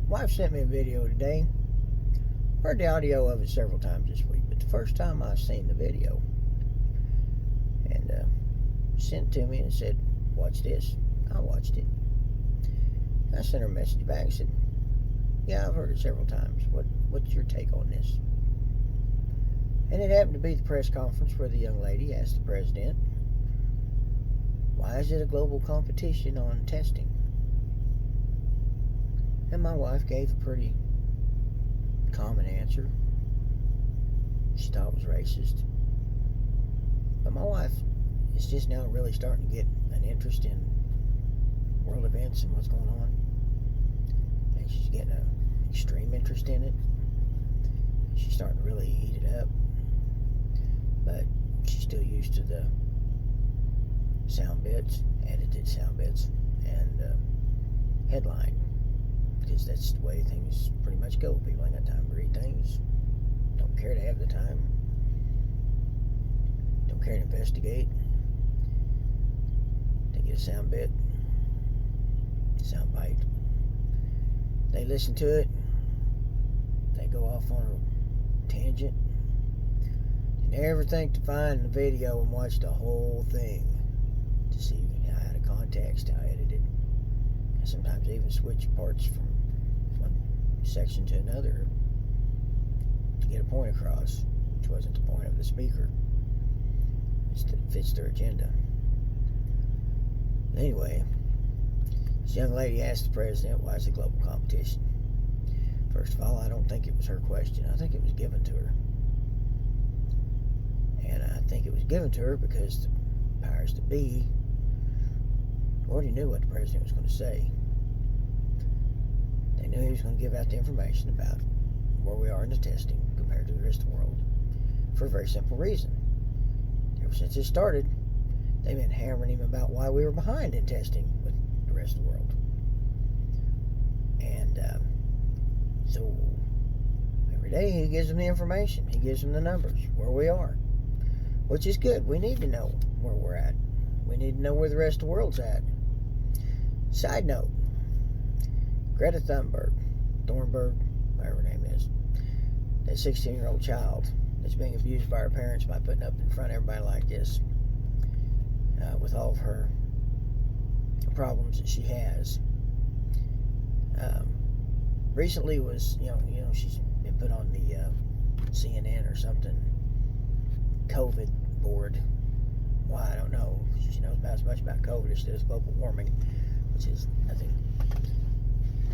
Wife sent me a video today. Heard the audio of it several times this week, but the first time I've seen the video, and sent it to me and said, "Watch this." I watched it. I sent her a message back and said, "Yeah, I've heard it several times. What's your take on this?" And it happened to be the press conference where the young lady asked the president, "Why is it a global competition on testing?" And my wife gave a pretty common answer. She thought it was racist. But my wife is just now really starting to get an interest in world events and what's going on. And she's getting an extreme interest in it. She's starting to really eat it up. But she's still used to the sound bits, edited sound bits, and headline. Because that's the way things pretty much go. People ain't got time to read things. Don't care to have the time. Don't care to investigate. They get a sound bit, sound bite. They listen to it. They go off on a tangent. They never think to find the video and watch the whole thing to see how out of context, how edited. And sometimes they even switch parts from one section to another to get a point across, which wasn't the point of the speaker. It fits their agenda. Anyway, this young lady asked the president, "Why is it global competition?" First of all, I don't think it was her question. I think it was given to her. And I think it was given to her because the powers that be already knew what the president was going to say. They knew he was going to give out the information about where we are in the testing compared to the rest of the world for a very simple reason. Ever since it started, they've been hammering him about why we were behind in testing with the rest of the world. And so every day he gives them the information. He gives them the numbers, where we are, which is good. We need to know where we're at. We need to know where the rest of the world's at. Side note, Greta Thunberg, whatever her name is, that 16-year-old child that's being abused by her parents by putting up in front of everybody like this, with all of her problems that she has. Recently was, she's been put on the CNN or something COVID board. Why, I don't know. She knows about as much about COVID as she does global warming, which is nothing.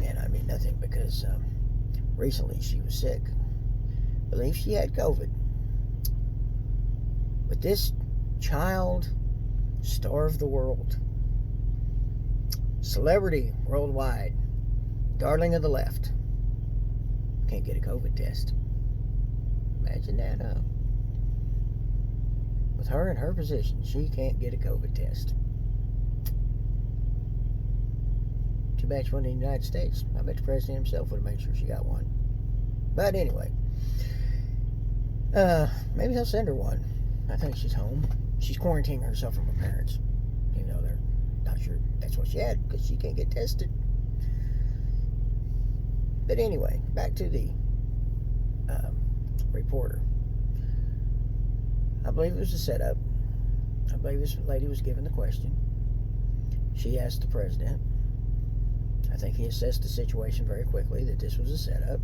And I mean nothing because recently she was sick. I believe she had COVID. But this child, star of the world, celebrity worldwide, darling of the left, can't get a COVID test. Imagine that, huh? With her in her position, she can't get a COVID test. Too bad she wasn't in the United States. I bet the president himself would have made sure she got one. But anyway, maybe they'll send her one. I think she's home. She's quarantining herself from her parents, even though they're not sure that's what she had because she can't get tested. But anyway, back to the reporter. I believe it was a setup. I believe this lady was given the question. She asked the president. I think he assessed the situation very quickly that this was a setup.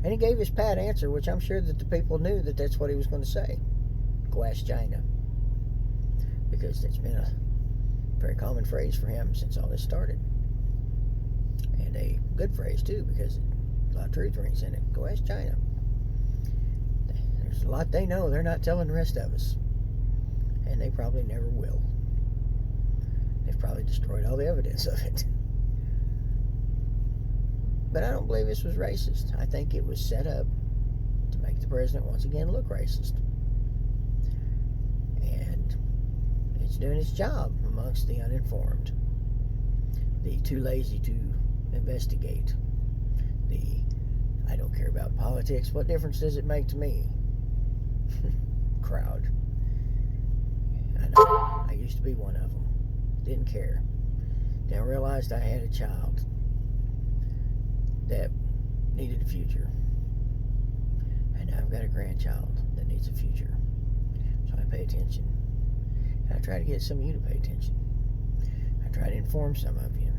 And he gave his pat answer, which I'm sure that the people knew that that's what he was going to say. Go ask China. Because it's been a very common phrase for him since all this started. And a good phrase, too, because a lot of truth rings in it. Go ask China. There's a lot they know they're not telling the rest of us. And they probably never will. They've probably destroyed all the evidence of it. But I don't believe this was racist. I think it was set up to make the president once again look racist. And it's doing its job amongst the uninformed. The too lazy to investigate. The I don't care about politics. What difference does it make to me? Crowd. I know. I used to be one of them. Didn't care. Then I realized I had a child. that needed a future. And now I've got a grandchild that needs a future. So I pay attention. And I try to get some of you to pay attention. I try to inform some of you.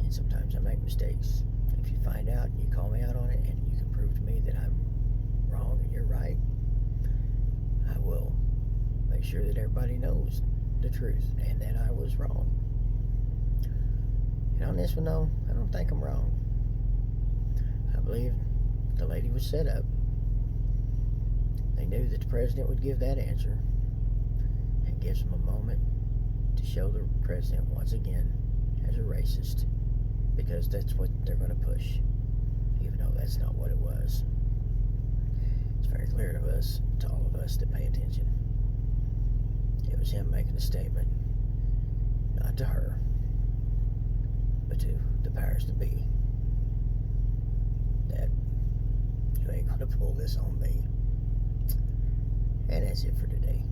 And sometimes I make mistakes. If you find out and you call me out on it and you can prove to me that I'm wrong and you're right, I will make sure that everybody knows the truth and that I was wrong. And on this one, though, I don't think I'm wrong. I believe the lady was set up. They knew that the president would give that answer. It gives them a moment to show the president once again as a racist, because that's what they're going to push, even though that's not what it was. It's very clear to us, to all of us that pay attention. It was him making a statement, not to her, but to the powers that be, that you ain't going to pull this on me. And that's it for today.